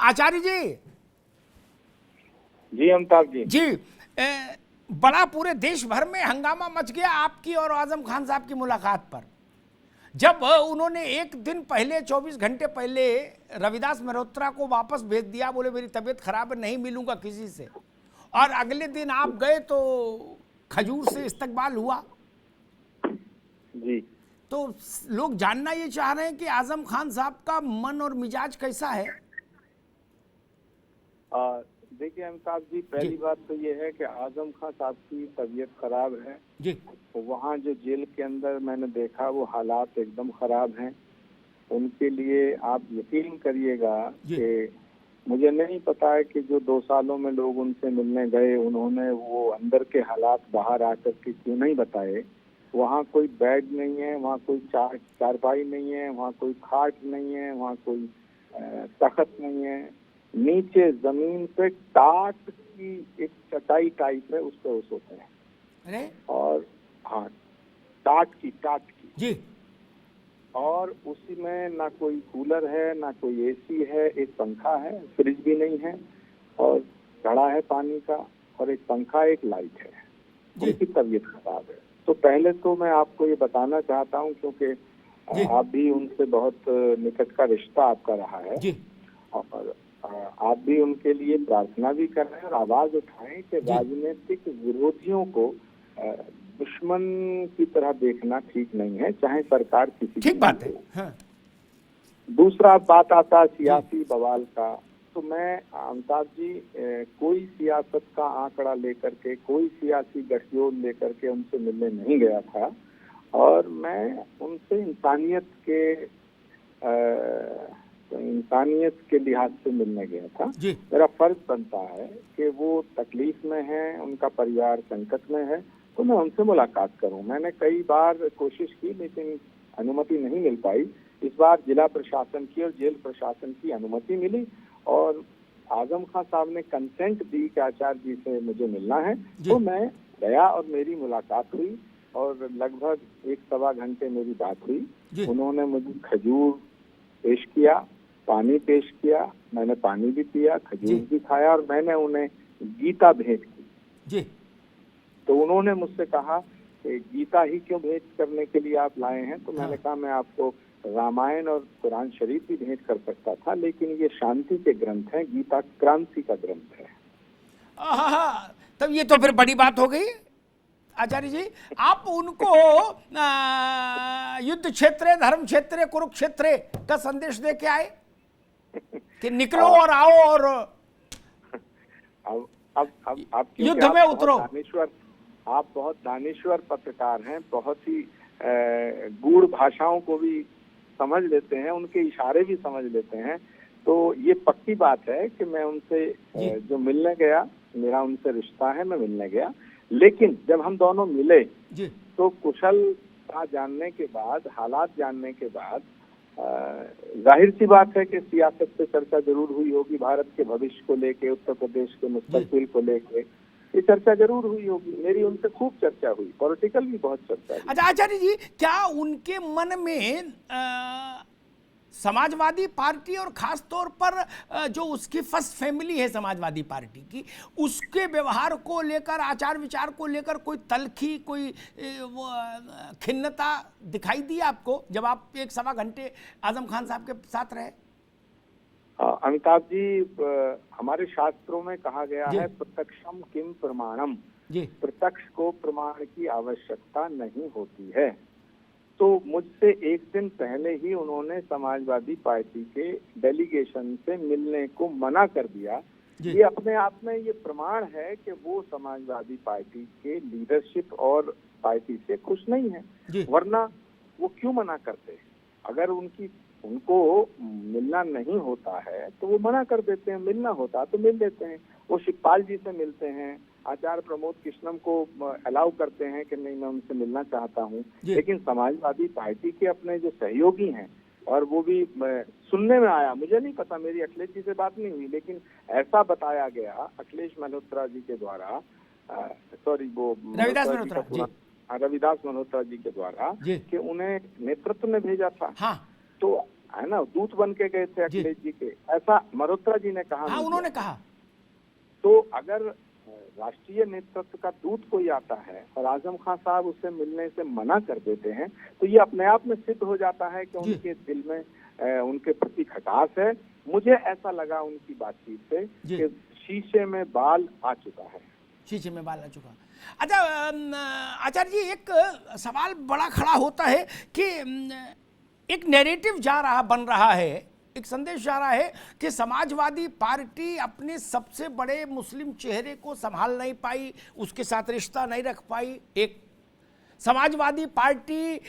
आचार्य जी। जी अमिताभ जी। जी बड़ा पूरे देश भर में हंगामा मच गया आपकी और आजम खान साहब की मुलाकात पर, जब उन्होंने एक दिन पहले 24 घंटे पहले रविदास मल्होत्रा को वापस भेज दिया, बोले मेरी तबीयत खराब है नहीं मिलूंगा किसी से, और अगले दिन आप गए तो खजूर से इस्तकबाल हुआ। जी तो लोग जानना ये चाह रहे हैं कि आजम खान साहब का मन और मिजाज कैसा है। देखिए अमिताभ जी, पहली बात तो ये है कि आजम खान साहब की तबीयत खराब है जी। तो वहाँ जो जेल के अंदर मैंने देखा वो हालात एकदम खराब हैं। उनके लिए आप यकीन करिएगा कि मुझे नहीं पता है कि जो 2 सालों में लोग उनसे मिलने गए उन्होंने वो अंदर के हालात बाहर आकर के क्यों नहीं बताए। वहाँ कोई बेड नहीं है, वहाँ कोई चारपाई नहीं है, वहाँ कोई खाट नहीं है, वहाँ कोई तख्त नहीं है। नीचे जमीन पे टाट की एक चटाई टाइप है, उस पर वो सोते हैं। अरे और हाँ, टाट की जी। और उसी में ना कोई कूलर है ना कोई एसी है, एक पंखा है, फ्रिज भी नहीं है, और घड़ा है पानी का, और एक पंखा एक लाइट है। उनकी तबीयत खराब है। तो पहले तो मैं आपको ये बताना चाहता हूँ, क्योंकि आप भी उनसे बहुत निकट का रिश्ता आपका रहा है जी। और आप भी उनके लिए प्रार्थना भी कर रहे हैं और आवाज उठाएं कि राजनीतिक विरोधियों को दुश्मन की तरह देखना ठीक नहीं है, चाहे सरकार किसी ठीक बात है। हाँ। दूसरा बात आता है सियासी बवाल का। तो मैं अमिताभ जी कोई सियासत का आंकड़ा लेकर के, कोई सियासी गठजोड़ लेकर के उनसे मिलने नहीं गया था, और मैं उनसे इंसानियत के लिहाज से मिलने गया था। मेरा फर्ज बनता है कि वो तकलीफ में है, उनका परिवार संकट में है, तो मैं उनसे मुलाकात करूं। मैंने कई बार कोशिश की लेकिन अनुमति नहीं मिल पाई। इस बार जिला प्रशासन की और जेल प्रशासन की अनुमति मिली और आजम खान साहब ने कंसेंट दी कि आचार्य जी से मुझे मिलना है, तो मैं गया और मेरी मुलाकात हुई और लगभग 1-1.25 घंटे मेरी बात हुई। उन्होंने मुझे खजूर पेश किया, पानी पेश किया, मैंने पानी भी पिया, खजूर भी खाया, और मैंने उन्हें गीता भेंट की। तो उन्होंने मुझसे कहा कि गीता ही क्यों भेंट करने के लिए आप लाए हैं। तो मैंने कहा मैं आपको रामायण और कुरान शरीफ भी भेंट कर सकता था, लेकिन ये शांति के ग्रंथ हैं, गीता क्रांति का ग्रंथ है। तब ये तो फिर बड़ी बात हो गई आचार्य जी। आप उनको युद्ध क्षेत्र, धर्म क्षेत्र, कुरुक्षेत्र का संदेश दे के आए कि निकलो और आओ और अब युद्ध में उतरो। आप बहुत दानिश्वर पत्रकार हैं, बहुत ही गूढ़ भाषाओं को भी समझ लेते हैं, उनके इशारे भी समझ लेते हैं। तो ये पक्की बात है कि मैं उनसे जो मिलने गया, मेरा उनसे रिश्ता है, मैं मिलने गया। लेकिन जब हम दोनों मिले तो कुशलता जानने के बाद, हालात जानने के बाद, जाहिर सी बात है कि सियासत पे चर्चा जरूर हुई होगी, भारत के भविष्य को लेके, उत्तर प्रदेश के मुस्तकबिल को लेके ये चर्चा जरूर हुई होगी। मेरी उनसे खूब चर्चा हुई, पॉलिटिकल भी बहुत चर्चा हुई। अच्छा आचार्य जी, क्या उनके मन में समाजवादी पार्टी और खास तौर पर जो उसकी फर्स्ट फैमिली है समाजवादी पार्टी की, उसके व्यवहार को लेकर, आचार विचार को लेकर कोई तलखी, कोई खिन्नता दिखाई दी आपको जब आप 1-1.25 घंटे आजम खान साहब के साथ रहे? अमिताभ जी, हमारे शास्त्रों में कहा गया है प्रत्यक्षम किम प्रमाणम, प्रत्यक्ष को प्रमाण की आवश्यकता नहीं होती है। तो मुझसे एक दिन पहले ही उन्होंने समाजवादी पार्टी के डेलीगेशन से मिलने को मना कर दिया। ये अपने आप में ये प्रमाण है कि वो समाजवादी पार्टी के लीडरशिप और पार्टी से खुश नहीं है, वरना वो क्यों मना करते। अगर उनको मिलना नहीं होता है तो वो मना कर देते हैं, मिलना होता तो मिल लेते हैं। वो शिवपाल जी से मिलते हैं, आचार्य प्रमोद कृष्णम को अलाउ करते हैं कि नहीं मैं उनसे मिलना चाहता हूँ, लेकिन समाजवादी पार्टी के अपने जो सहयोगी हैं, और वो भी सुनने में आया, मुझे नहीं पता, मेरी अखिलेश जी से बात नहीं हुई, लेकिन ऐसा बताया गया अखिलेश मल्होत्रा जी के द्वारा, रविदास मल्होत्रा जी के द्वारा कि उन्हें नेतृत्व ने भेजा था। तो है ना, दूत बन के गए थे अखिलेश जी के, ऐसा मल्होत्रा जी ने कहा। हाँ, उन्होंने कहा। तो अगर राष्ट्रीय नेतृत्व का दूत कोई आता है और आजम खान साहब उससे मिलने से मना कर देते हैं, तो ये अपने आप में सिद्ध हो जाता है कि उनके दिल में उनके प्रति खटास है। मुझे ऐसा लगा उनकी बातचीत से कि शीशे में बाल आ चुका है। शीशे में बाल आ चुका। अच्छा आचार्य जी, एक सवाल बड़ा खड़ा होता है कि एक नैरेटिव बन रहा है, एक संदेश जा रहा है कि समाजवादी पार्टी अपने सबसे बड़े मुस्लिम चेहरे को संभाल नहीं पाई, उसके साथ रिश्ता नहीं रख पाई। एक समाजवादी पार्टी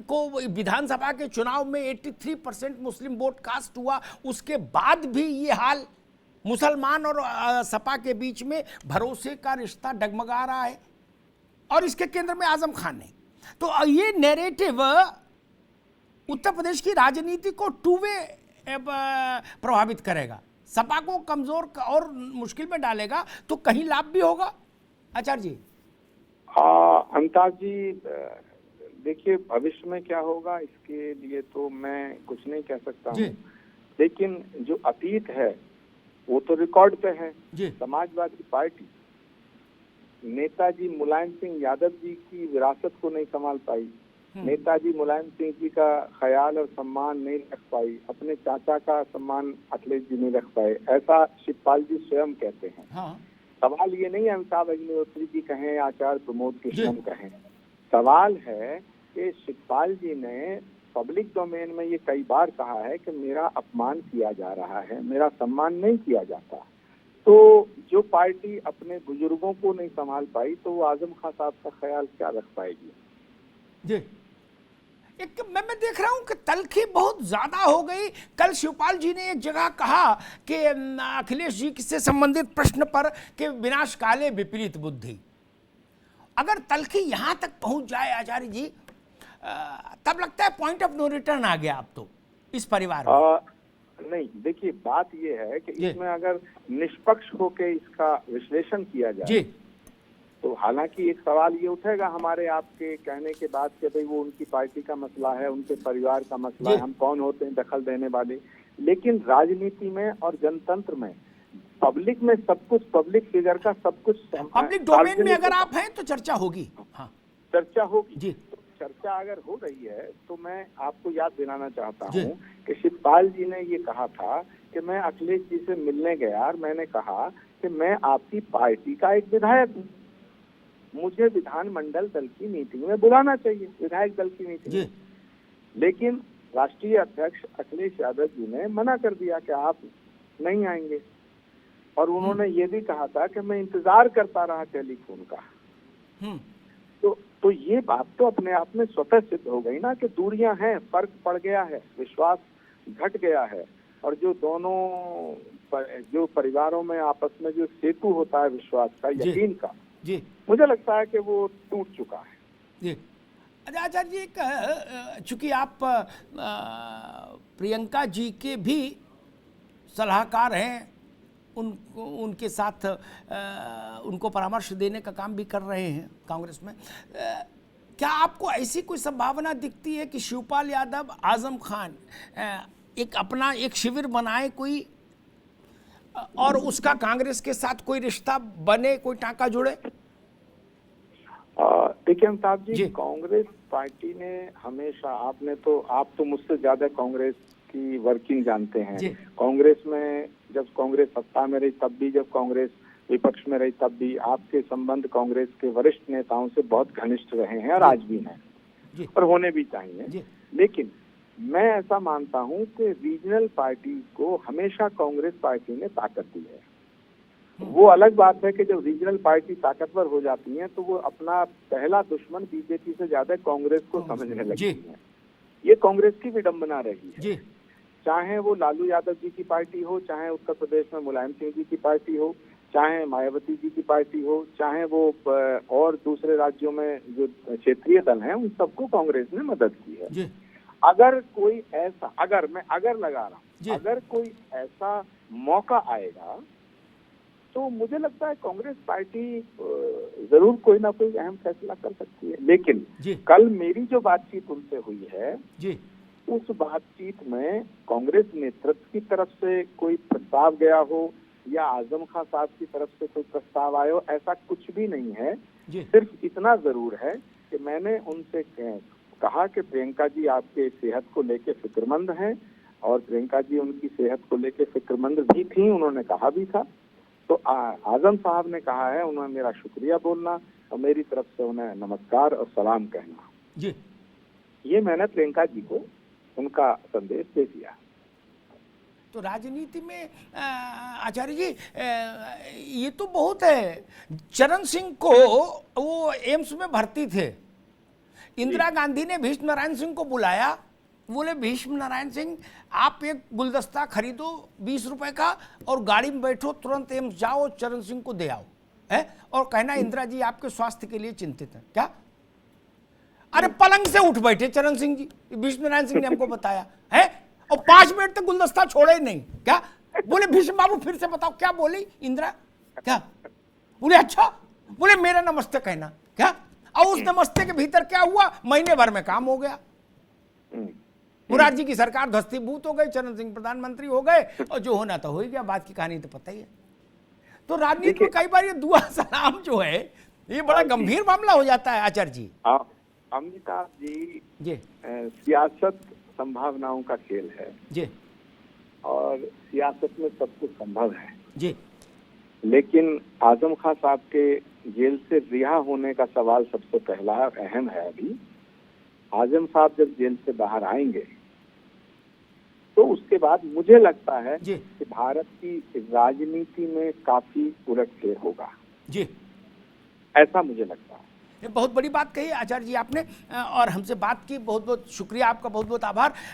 को विधानसभा के चुनाव में 83% मुस्लिम वोट कास्ट हुआ, उसके बाद भी ये हाल, मुसलमान और सपा के बीच में भरोसे का रिश्ता डगमगा रहा है, और इसके केंद्र में आजम खान है। तो ये नैरेटिव उत्तर प्रदेश की राजनीति को टू वे प्रभावित करेगा, सपा को कमजोर और मुश्किल में डालेगा, तो कहीं लाभ भी होगा आचार्य जी? अमिताभ जी, देखिए भविष्य में क्या होगा इसके लिए तो मैं कुछ नहीं कह सकता हूँ, लेकिन जो अतीत है वो तो रिकॉर्ड पे है। समाजवादी पार्टी नेताजी मुलायम सिंह यादव जी की विरासत को नहीं संभाल पाई, नेताजी मुलायम सिंह जी का ख्याल और सम्मान नहीं रख पाई, अपने चाचा का सम्मान अखिलेश जी नहीं रख पाए, ऐसा शिवपाल जी स्वयं कहते हैं। हाँ। सवाल ये नहीं है अमिताभ अग्निहोत्री जी कहें, आचार्य प्रमोद कृष्णम कहें, सवाल है कि शिवपाल जी ने पब्लिक डोमेन में ये कई बार कहा है कि मेरा अपमान किया जा रहा है, मेरा सम्मान नहीं किया जाता। तो जो पार्टी अपने बुजुर्गों को नहीं संभाल पाई, तो वो आजम खान साहब का ख्याल क्या रख पाएगी? जी, एक मैं देख रहा हूं कि तलखी बहुत ज्यादा हो गई। कल शिवपाल जी ने एक जगह कहा कि अखिलेश जी से संबंधित प्रश्न पर कि विनाश काले विपरीत बुद्धि। अगर तलखी यहां तक पहुंच जाए आचार्य जी, तब लगता है पॉइंट ऑफ नो रिटर्न आ गया अब तो इस परिवार में। नहीं, देखिए बात ये है कि इसमें अगर निष्पक्ष होकर इसका विश्लेषण किया जाए तो हालांकि एक सवाल ये उठेगा हमारे आपके कहने के बाद कि भाई वो उनकी पार्टी का मसला है, उनके परिवार का मसला है, हम कौन होते हैं दखल देने वाले। लेकिन राजनीति में और जनतंत्र में पब्लिक में सब कुछ, पब्लिक फिगर का सब कुछ पब्लिक डोमेन में अगर आप हैं तो चर्चा होगी। हाँ, चर्चा होगी जी। तो चर्चा अगर हो रही है तो मैं आपको याद दिलाना चाहता हूँ कि शिवपाल जी ने ये कहा था कि मैं अखिलेश जी से मिलने गया और मैंने कहा कि मैं आपकी पार्टी का एक विधायक हूँ, मुझे विधानमंडल दल की मीटिंग में बुलाना चाहिए, विधायक दल की मीटिंग में। लेकिन राष्ट्रीय अध्यक्ष अखिलेश यादव जी ने मना कर दिया कि आप नहीं आएंगे, और उन्होंने ये भी कहा था कि मैं इंतजार करता रहा टेलीफोन का। तो ये बात तो अपने आप में स्वतः सिद्ध हो गई ना कि दूरियां हैं, फर्क पड़ गया है, विश्वास घट गया है, और जो दोनों जो परिवारों में आपस में जो सेतु होता है विश्वास का, यकीन का, जी, मुझे लगता है कि वो टूट चुका है। जी। आचार्य जी, चूंकि आप प्रियंका जी के भी सलाहकार हैं, उनके साथ उनको परामर्श देने का काम भी कर रहे हैं कांग्रेस में, क्या आपको ऐसी कोई संभावना दिखती है कि शिवपाल यादव, आजम खान एक अपना एक शिविर बनाए कोई, और उसका कांग्रेस के साथ कोई रिश्ता बने, कोई टांका जुड़े? देखिए अमिताभ जी, कांग्रेस पार्टी ने हमेशा, आप तो मुझसे ज्यादा कांग्रेस की वर्किंग जानते हैं। कांग्रेस में जब कांग्रेस सत्ता में रही तब भी, जब कांग्रेस विपक्ष में रही तब भी, आपके संबंध कांग्रेस के वरिष्ठ नेताओं से बहुत घनिष्ठ रहे हैं और आज भी हैं, और होने भी चाहिए। लेकिन मैं ऐसा मानता हूं कि रीजनल पार्टी को हमेशा कांग्रेस पार्टी ने ताकत दी है। वो अलग बात है कि जब रीजनल पार्टी ताकतवर हो जाती है तो वो अपना पहला दुश्मन बीजेपी से ज्यादा कांग्रेस को समझने लगती है। ये कांग्रेस की विडंबना रही है, चाहे वो लालू यादव जी की पार्टी हो, चाहे उत्तर प्रदेश में मुलायम सिंह जी की पार्टी हो, चाहे मायावती जी की पार्टी हो, चाहे वो और दूसरे राज्यों में जो क्षेत्रीय दल हैं, उन सबको कांग्रेस ने मदद की है। अगर कोई ऐसा, अगर लगा रहा हूँ, अगर कोई ऐसा मौका आएगा तो मुझे लगता है कांग्रेस पार्टी जरूर कोई ना कोई अहम फैसला कर सकती है। लेकिन कल मेरी जो बातचीत उनसे हुई है उस बातचीत में कांग्रेस नेतृत्व की तरफ से कोई प्रस्ताव गया हो या आजम खान साहब की तरफ से कोई प्रस्ताव आया हो, ऐसा कुछ भी नहीं है। सिर्फ इतना जरूर है कि मैंने उनसे कहा कि प्रियंका जी आपके सेहत को लेके फिक्रमंद हैं, और प्रियंका जी उनकी सेहत को लेके फिक्रमंद भी थी, उन्होंने कहा भी था। तो आजम साहब ने कहा है उन्होंने मेरा शुक्रिया बोलना और मेरी तरफ से उन्हें नमस्कार और सलाम कहना जी। ये मैंने प्रियंका जी को उनका संदेश दे दिया। तो राजनीति में आचार्य जी ये तो बहुत है। चरण सिंह को वो एम्स में भर्ती थे, इंदिरा गांधी ने भीष्म नारायण सिंह को बुलाया, बोले भीष्म नारायण सिंह आप एक गुलदस्ता खरीदो 20 रुपए का और गाड़ी में बैठो, तुरंत एम्स जाओ, चरण सिंह को दे आओ है, और कहना इंदिरा जी आपके स्वास्थ्य के लिए चिंतित है। क्या? अरे पलंग से उठ बैठे चरण सिंह जी, भीष्म नारायण सिंह ने हमको बताया है, और 5 मिनट तक गुलदस्ता छोड़े ही नहीं। क्या बोले भीष्म बाबू फिर से बताओ क्या बोली इंदिरा? क्या बोले? अच्छा बोले मेरा नमस्ते कहना। क्या? और उस नमस्ते के भीतर क्या हुआ, महीने भर में काम हो गया। मुरार जी की सरकार ध्वस्तीभूत हो गई, चरण सिंह प्रधानमंत्री हो गए, और जो होना तो हो ही गया, बात की कहानी तो पता ही है। तो राजनीति में कई बार ये दुआ सलाम जो है ये बड़ा गंभीर मामला हो जाता है आचार्य जी। अमिताभ जी सियासत संभावनाओं का खेल है जी, और सियासत में सब कुछ संभव है जी। लेकिन आजम खान साहब के जेल से रिहा होने का सवाल सबसे पहला अहम है। अभी आजम साहब जब जेल से बाहर आएंगे तो उसके बाद मुझे लगता है कि भारत की राजनीति में काफी उलटफेर होगा जी, ऐसा मुझे लगता है। ये बहुत बड़ी बात कही आचार्य जी आपने, और हमसे बात की, बहुत बहुत शुक्रिया आपका, बहुत बहुत आभार।